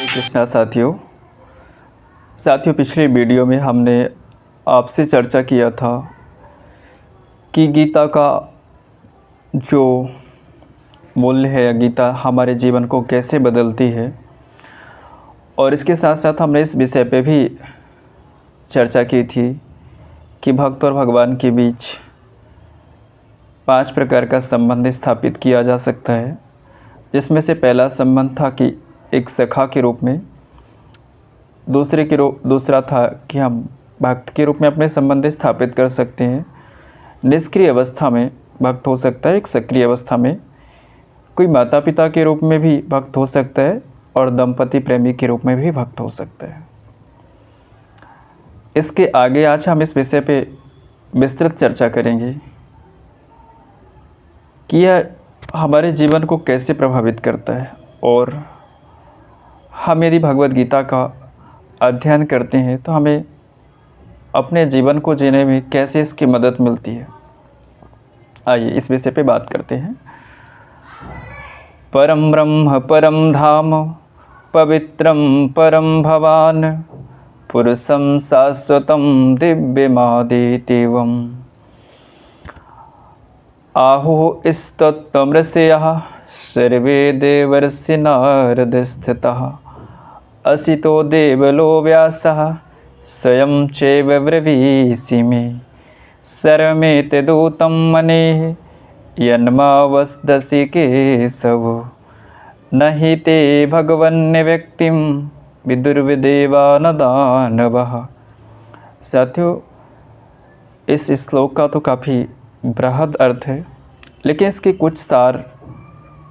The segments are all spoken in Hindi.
कृष्णा साथियों पिछले वीडियो में हमने आपसे चर्चा किया था कि गीता का जो मूल्य है, गीता हमारे जीवन को कैसे बदलती है। और इसके साथ साथ हमने इस विषय पे भी चर्चा की थी कि भक्त और भगवान के बीच 5 प्रकार का संबंध स्थापित किया जा सकता है, जिसमें से पहला संबंध था कि एक सखा के रूप में, दूसरा था कि हम भक्त के रूप में अपने संबंध स्थापित कर सकते हैं। निष्क्रिय अवस्था में भक्त हो सकता है, एक सक्रिय अवस्था में कोई माता पिता के रूप में भी भक्त हो सकता है और दंपति प्रेमी के रूप में भी भक्त हो सकता है। इसके आगे आज हम इस विषय पे विस्तृत चर्चा करेंगे कि यह हमारे जीवन को कैसे प्रभावित करता है और हम यदि भगवद गीता का अध्ययन करते हैं तो हमें अपने जीवन को जीने में कैसे इसकी मदद मिलती है। आइए इस विषय पे बात करते हैं। परम ब्रह्म परम धाम पवित्रम परम भवान पुरुषम शाश्वतम दिव्यमादित्यवम् आहो स्तत्तमृषयः सर्वे देवर्षि नारदस्थितः असितो देवलो व्यासः स्वयं चैव ब्रवीषि मे सर्वमेतदूतं मनेः यन्मावदसि केशव न हि ते भगवन्यव्यक्तिं विदुर्विदेवा न दानवः। साथियों, इस श्लोक का तो काफ़ी बृहद अर्थ है, लेकिन इसके कुछ सार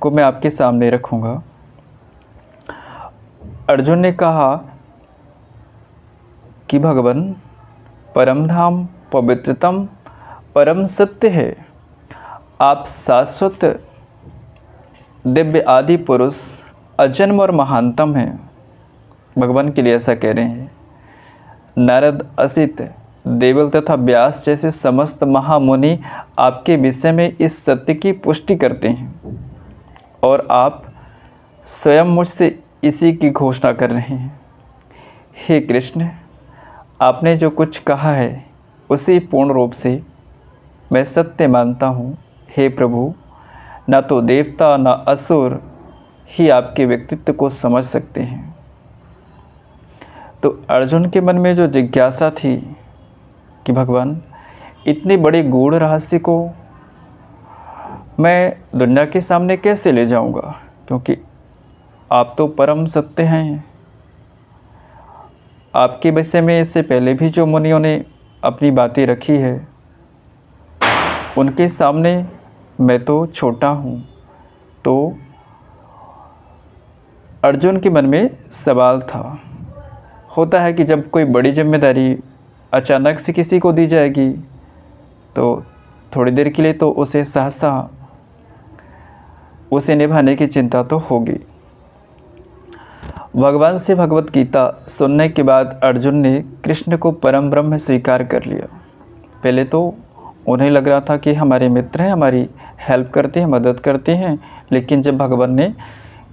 को मैं आपके सामने रखूँगा। अर्जुन ने कहा कि भगवान परम धाम पवित्रतम परम सत्य है, आप शाश्वत दिव्य आदि पुरुष अजन्म और महानतम हैं। भगवान के लिए ऐसा कह रहे हैं। नारद, असित, देवल तथा व्यास जैसे समस्त महामुनि आपके विषय में इस सत्य की पुष्टि करते हैं और आप स्वयं मुझसे इसी की घोषणा कर रहे हैं। हे कृष्ण, आपने जो कुछ कहा है उसी पूर्ण रूप से मैं सत्य मानता हूँ। हे प्रभु, ना तो देवता ना असुर ही आपके व्यक्तित्व को समझ सकते हैं। तो अर्जुन के मन में जो जिज्ञासा थी कि भगवान इतनी बड़ी गूढ़ रहस्य को मैं दुनिया के सामने कैसे ले जाऊंगा, क्योंकि आप तो परम सत्य हैं। आपके विषय में इससे पहले भी जो मुनियों ने अपनी बातें रखी है, उनके सामने मैं तो छोटा हूँ। तो अर्जुन के मन में सवाल था। होता है कि जब कोई बड़ी जिम्मेदारी अचानक से किसी को दी जाएगी तो थोड़ी देर के लिए तो उसे सहसा उसे निभाने की चिंता तो होगी। भगवान से भगवत गीता सुनने के बाद अर्जुन ने कृष्ण को परम ब्रह्म स्वीकार कर लिया। पहले तो उन्हें लग रहा था कि हमारे मित्र हैं, हमारी हेल्प करते हैं, मदद करते हैं, लेकिन जब भगवान ने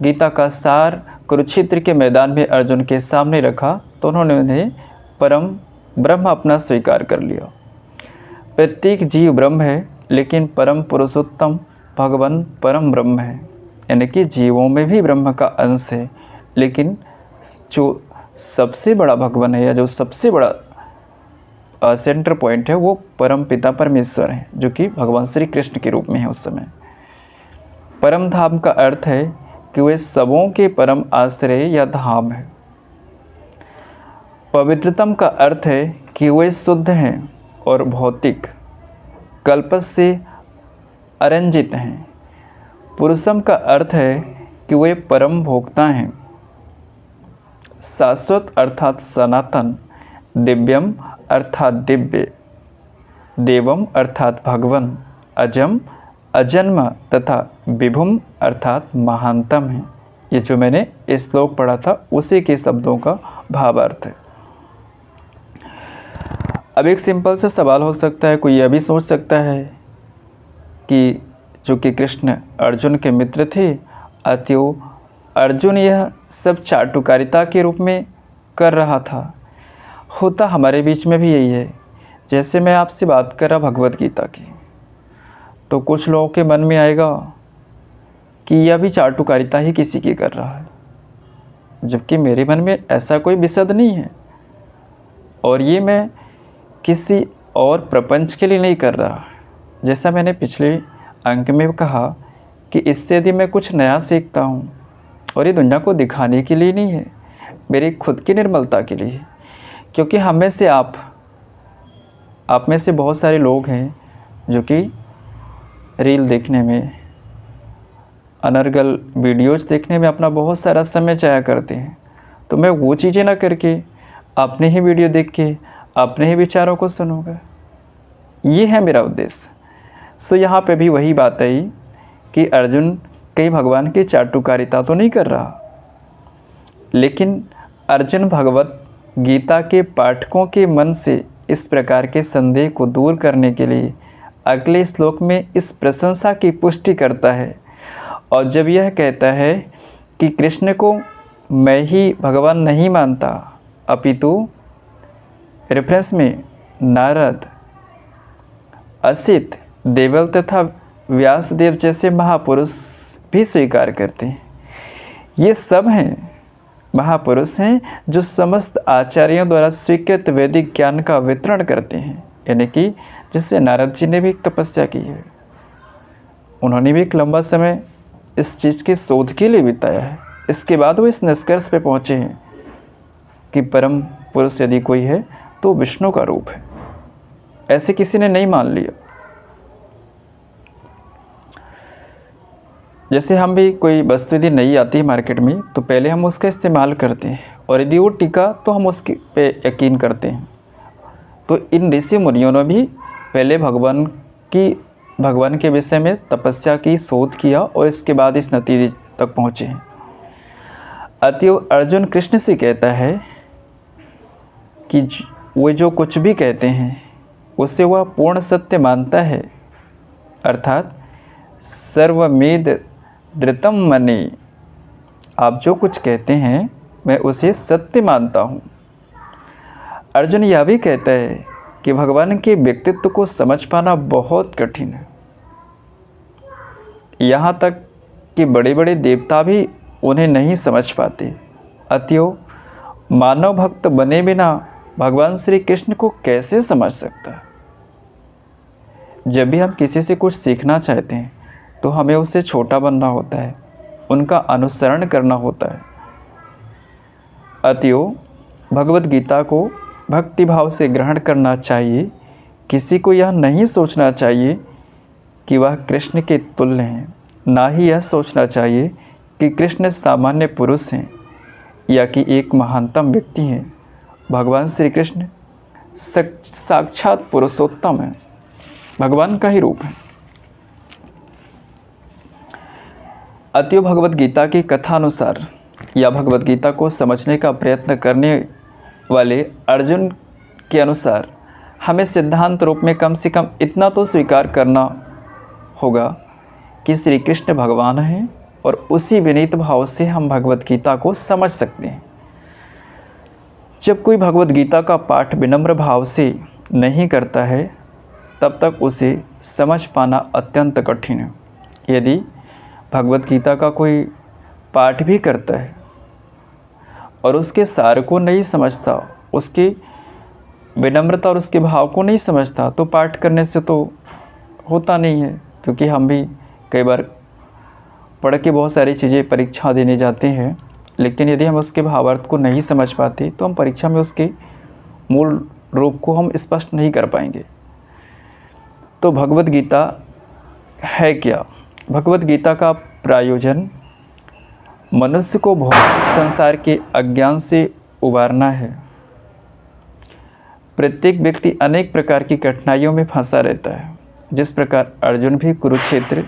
गीता का सार कुरुक्षेत्र के मैदान में अर्जुन के सामने रखा तो उन्होंने उन्हें परम ब्रह्म अपना स्वीकार कर लिया। प्रत्येक जीव ब्रह्म है, लेकिन परम पुरुषोत्तम भगवान परम ब्रह्म है, यानी कि जीवों में भी ब्रह्म का अंश है, लेकिन जो सबसे बड़ा भगवान है या जो सबसे बड़ा सेंटर पॉइंट है वो परम पिता परमेश्वर है, जो कि भगवान श्री कृष्ण के रूप में है उस समय। परम धाम का अर्थ है कि वे सबों के परम आश्रय या धाम है। पवित्रतम का अर्थ है कि वे शुद्ध हैं और भौतिक कल्पस से अरंजित हैं। पुरुषम का अर्थ है कि वे परम भोक्ता हैं। शाश्वत अर्थात सनातन, दिव्यम अर्थात दिव्य, देवम अर्थात भगवन, अजम अजन्म तथा विभुम अर्थात महानतम है। ये जो मैंने इस श्लोक पढ़ा था उसी के शब्दों का भावार्थ है। अब एक सिंपल सा सवाल हो सकता है, कोई यह भी सोच सकता है कि चूँकि कृष्ण अर्जुन के मित्र थे, अतएव अर्जुन यह सब चाटुकारिता के रूप में कर रहा था। होता हमारे बीच में भी यही है। जैसे मैं आपसे बात कर रहा भगवत गीता की, तो कुछ लोगों के मन में आएगा कि यह भी चाटुकारिता ही किसी की कर रहा है, जबकि मेरे मन में ऐसा कोई विसद नहीं है और ये मैं किसी और प्रपंच के लिए नहीं कर रहा। जैसा मैंने पिछले अंक में कहा कि इससे यदि मैं कुछ नया सीखता हूँ और ये दुनिया को दिखाने के लिए नहीं है, मेरी खुद की निर्मलता के लिए। क्योंकि हम में से आप में से बहुत सारे लोग हैं जो कि रील देखने में, अनर्गल वीडियोज़ देखने में अपना बहुत सारा समय जाया करते हैं। तो मैं वो चीज़ें ना करके अपने ही वीडियो देख के अपने ही विचारों को सुनूंगा, ये है मेरा उद्देश्य। सो यहाँ पे भी वही बात आई कि अर्जुन कहीं भगवान की चाटुकारिता तो नहीं कर रहा, लेकिन अर्जुन भगवत गीता के पाठकों के मन से इस प्रकार के संदेह को दूर करने के लिए अगले श्लोक में इस प्रशंसा की पुष्टि करता है। और जब यह कहता है कि कृष्ण को मैं ही भगवान नहीं मानता, अपितु रेफरेंस में नारद, असित, देवल तथा व्यासदेव जैसे महापुरुष भी स्वीकार करते हैं। ये सब हैं महापुरुष हैं जो समस्त आचार्यों द्वारा स्वीकृत वैदिक ज्ञान का वितरण करते हैं। यानी कि जिससे नारद जी ने भी एक तपस्या की है, उन्होंने भी एक लंबा समय इस चीज़ के शोध के लिए बिताया है। इसके बाद वो इस निष्कर्ष पे पहुँचे हैं कि परम पुरुष यदि कोई है तो विष्णु का रूप है। ऐसे किसी ने नहीं मान लिया। जैसे हम भी कोई वस्तु यदि नई आती है मार्केट में, तो पहले हम उसका इस्तेमाल करते हैं और यदि वो टिका तो हम उसके पे यकीन करते हैं। तो इन ऋषि मुनियों ने भी पहले भगवान के विषय में तपस्या की, शोध किया और इसके बाद इस नतीजे तक पहुँचे हैं। अतएव अर्जुन कृष्ण से कहता है कि वे जो कुछ भी कहते हैं उसे वह पूर्ण सत्य मानता है, अर्थात सर्वमेद धृतम मनि। आप जो कुछ कहते हैं मैं उसे सत्य मानता हूँ। अर्जुन यह भी कहता है कि भगवान के व्यक्तित्व को समझ पाना बहुत कठिन है। यहाँ तक कि बड़े बड़े देवता भी उन्हें नहीं समझ पाते। अतएव मानव भक्त बने बिना भगवान श्री कृष्ण को कैसे समझ सकता है। जब भी हम किसी से कुछ सीखना चाहते हैं तो हमें उससे छोटा बनना होता है, उनका अनुसरण करना होता है। अतएव भगवत गीता को भक्ति भाव से ग्रहण करना चाहिए। किसी को यह नहीं सोचना चाहिए कि वह कृष्ण के तुल्य हैं, ना ही यह सोचना चाहिए कि कृष्ण सामान्य पुरुष हैं या कि एक महानतम व्यक्ति हैं। भगवान श्री कृष्ण साक्षात पुरुषोत्तम है, भगवान का ही रूप है। अतएव भगवत गीता की कथा अनुसार या भगवत गीता को समझने का प्रयत्न करने वाले अर्जुन के अनुसार हमें सिद्धांत रूप में कम से कम इतना तो स्वीकार करना होगा कि श्री कृष्ण भगवान हैं और उसी विनीत भाव से हम भगवत गीता को समझ सकते हैं। जब कोई भगवत गीता का पाठ विनम्र भाव से नहीं करता है तब तक उसे समझ पाना अत्यंत कठिन है। यदि भगवत गीता का कोई पाठ भी करता है और उसके सार को नहीं समझता, उसकी विनम्रता और उसके भाव को नहीं समझता, तो पाठ करने से तो होता नहीं है। क्योंकि हम भी कई बार पढ़ के बहुत सारी चीज़ें परीक्षा देने जाते हैं, लेकिन यदि हम उसके भावार्थ को नहीं समझ पाते तो हम परीक्षा में उसके मूल रूप को हम स्पष्ट नहीं कर पाएंगे। तो भगवत गीता है क्या? भगवत गीता का प्रायोजन मनुष्य को भौतिक संसार के अज्ञान से उबारना है। प्रत्येक व्यक्ति अनेक प्रकार की कठिनाइयों में फंसा रहता है। जिस प्रकार अर्जुन भी कुरुक्षेत्र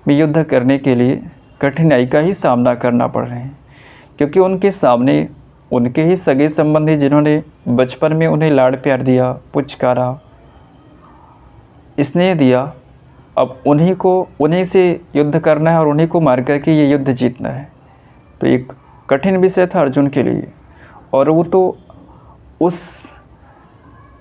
में युद्ध करने के लिए कठिनाई का ही सामना करना पड़ रहे हैं, क्योंकि उनके सामने उनके ही सगे संबंधी जिन्होंने बचपन में उन्हें लाड़ प्यार दिया, पुचकारा, स्नेह दिया, अब उन्हीं से युद्ध करना है और उन्हीं को मार करके ये युद्ध जीतना है। तो एक कठिन विषय था अर्जुन के लिए। और वो तो उस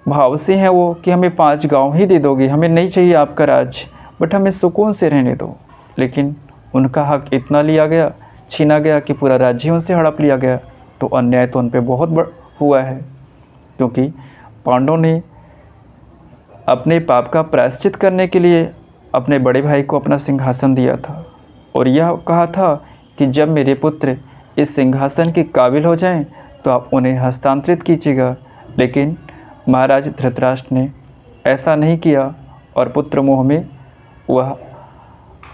भाव से हैं वो कि हमें 5 गांव ही दे दोगे, हमें नहीं चाहिए आपका राज, बट हमें सुकून से रहने दो। लेकिन उनका हक इतना लिया गया, छीना गया कि पूरा राज्य उनसे हड़प लिया गया। तो अन्याय तो उन पर बहुत हुआ है, क्योंकि पांडवों ने अपने पाप का प्रायश्चित करने के लिए अपने बड़े भाई को अपना सिंहासन दिया था और यह कहा था कि जब मेरे पुत्र इस सिंहासन के काबिल हो जाएं तो आप उन्हें हस्तांतरित कीजिएगा। लेकिन महाराज धृतराष्ट्र ने ऐसा नहीं किया और पुत्र मोह में वह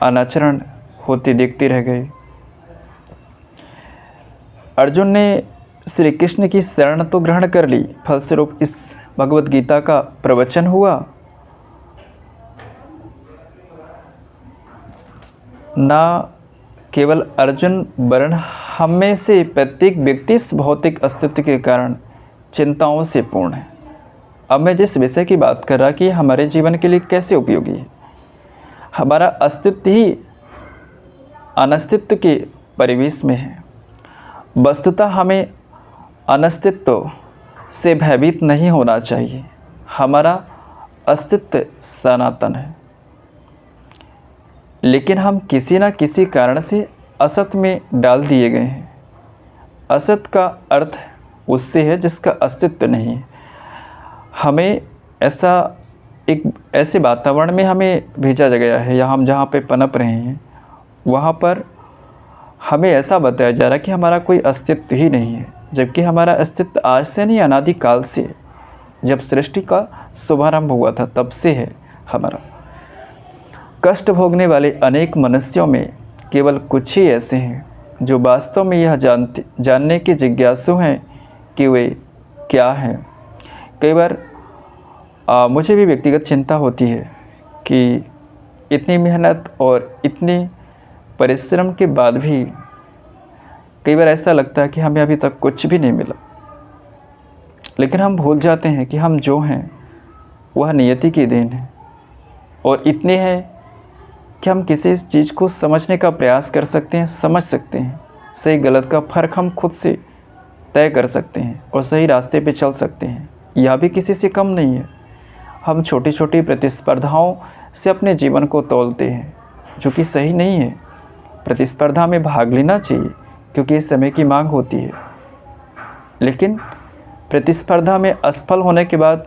अनाचरण होते देखते रह गए। अर्जुन ने श्री कृष्ण की शरण तो ग्रहण कर ली, फलस्वरूप इस भगवत गीता का प्रवचन हुआ। ना केवल अर्जुन वर्ण हम में से प्रत्येक व्यक्ति इस भौतिक अस्तित्व के कारण चिंताओं से पूर्ण है। अब मैं जिस विषय की बात कर रहा कि हमारे जीवन के लिए कैसे उपयोगी है, हमारा अस्तित्व ही अनस्तित्व के परिवेश में है। वस्तुतः हमें अनस्तित्व से भयभीत नहीं होना चाहिए। हमारा अस्तित्व सनातन है, लेकिन हम किसी न किसी कारण से असत में डाल दिए गए हैं। असत का अर्थ उससे है जिसका अस्तित्व नहीं है। हमें ऐसे वातावरण में हमें भेजा गया है, या हम जहाँ पे पनप रहे हैं वहाँ पर हमें ऐसा बताया जा रहा है कि हमारा कोई अस्तित्व ही नहीं है, जबकि हमारा अस्तित्व आज से नहीं, अनादिकाल से, जब सृष्टि का शुभारंभ हुआ था तब से है हमारा। कष्ट भोगने वाले अनेक मनुष्यों में केवल कुछ ही ऐसे हैं जो वास्तव में यह जानने के जिज्ञासु हैं कि वे क्या हैं। कई बार मुझे भी व्यक्तिगत चिंता होती है कि इतनी मेहनत और इतने परिश्रम के बाद भी कई बार ऐसा लगता है कि हमें अभी तक कुछ भी नहीं मिला। लेकिन हम भूल जाते हैं कि हम जो हैं वह नियति की देन है, और इतने हैं कि हम किसी चीज़ को समझने का प्रयास कर सकते हैं, समझ सकते हैं, सही गलत का फ़र्क हम खुद से तय कर सकते हैं और सही रास्ते पे चल सकते हैं। यह भी किसी से कम नहीं है। हम छोटी छोटी प्रतिस्पर्धाओं से अपने जीवन को तौलते हैं, जो कि सही नहीं है। प्रतिस्पर्धा में भाग लेना चाहिए क्योंकि इस समय की मांग होती है, लेकिन प्रतिस्पर्धा में असफल होने के बाद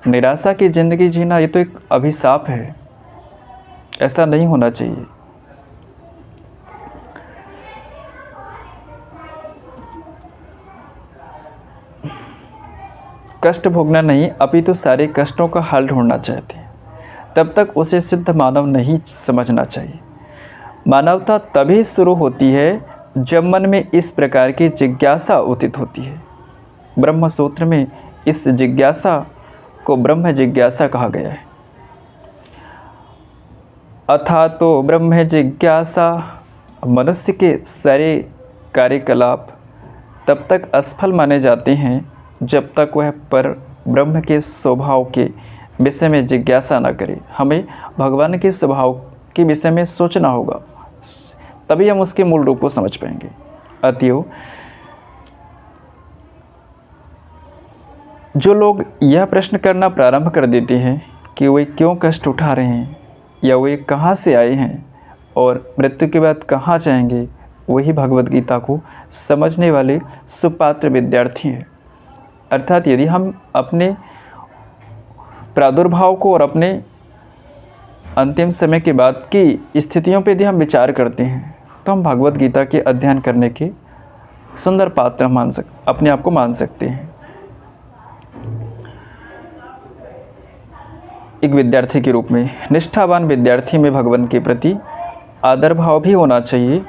निराशा की ज़िंदगी जीना ये तो एक अभिशाप है। ऐसा नहीं होना चाहिए। कष्ट भोगना नहीं, अपितु सारे कष्टों का हल ढूंढना चाहते हैं, तब तक उसे सिद्ध मानव नहीं समझना चाहिए। मानवता तभी शुरू होती है जब मन में इस प्रकार की जिज्ञासा उदित होती है। ब्रह्म सूत्र में इस जिज्ञासा को ब्रह्म जिज्ञासा कहा गया है। अथा तो ब्रह्म जिज्ञासा, मनुष्य के सारे कार्यकलाप तब तक असफल माने जाते हैं जब तक वह पर ब्रह्म के स्वभाव के विषय में जिज्ञासा न करे। हमें भगवान के स्वभाव के विषय में सोचना होगा, तभी हम उसके मूल रूप को समझ पाएंगे। अतएव जो लोग यह प्रश्न करना प्रारंभ कर देते हैं कि वे क्यों कष्ट उठा रहे हैं, या वे कहाँ से आए हैं और मृत्यु के बाद कहाँ जाएंगे, वही भगवद गीता को समझने वाले सुपात्र विद्यार्थी हैं। अर्थात यदि हम अपने प्रादुर्भाव को और अपने अंतिम समय के बाद की स्थितियों पर यदि हम विचार करते हैं तो हम भगवद गीता के अध्ययन करने के सुंदर पात्र अपने आप को मान सकते हैं। एक विद्यार्थी के रूप में निष्ठावान विद्यार्थी में भगवान के प्रति आदर भाव भी होना चाहिए,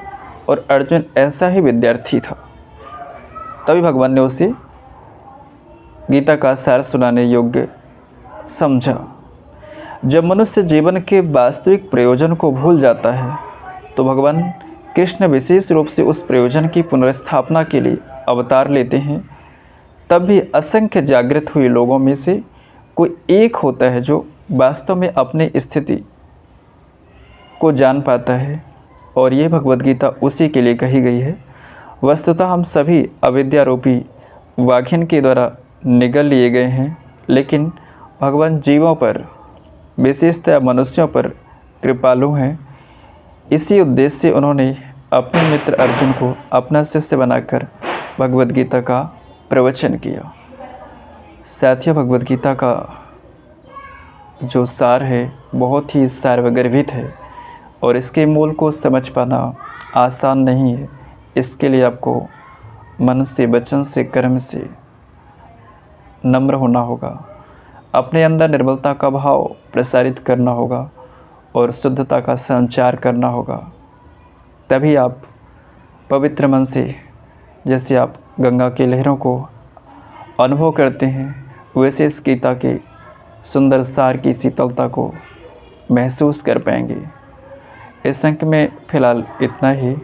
और अर्जुन ऐसा ही विद्यार्थी था, तभी भगवान ने उसे गीता का सार सुनाने योग्य समझा। जब मनुष्य जीवन के वास्तविक प्रयोजन को भूल जाता है तो भगवान कृष्ण विशेष रूप से उस प्रयोजन की पुनर्स्थापना के लिए अवतार लेते हैं। तब भी असंख्य जागृत हुए लोगों में से कोई एक होता है जो वास्तव में अपनी स्थिति को जान पाता है और ये भगवद गीता उसी के लिए कही गई है। वस्तुतः हम सभी अविद्या रूपी वाघिन के द्वारा निगल लिए गए हैं, लेकिन भगवान जीवों पर, विशेषतः मनुष्यों पर कृपालु हैं। इसी उद्देश्य से उन्होंने अपने मित्र अर्जुन को अपना शिष्य बनाकर भगवद गीता का प्रवचन किया। साथियों, भगवद गीता का जो सार है बहुत ही सार्वगर्भित है और इसके मूल को समझ पाना आसान नहीं है। इसके लिए आपको मन से, वचन से, कर्म से नम्र होना होगा, अपने अंदर निर्मलता का भाव प्रसारित करना होगा और शुद्धता का संचार करना होगा। तभी आप पवित्र मन से, जैसे आप गंगा की लहरों को अनुभव करते हैं, वैसे इस गीता के सुंदर सार की शीतलता को महसूस कर पाएंगे। इस अंक में फ़िलहाल इतना ही।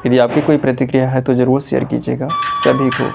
यदि आपकी कोई प्रतिक्रिया है तो ज़रूर शेयर कीजिएगा। सभी को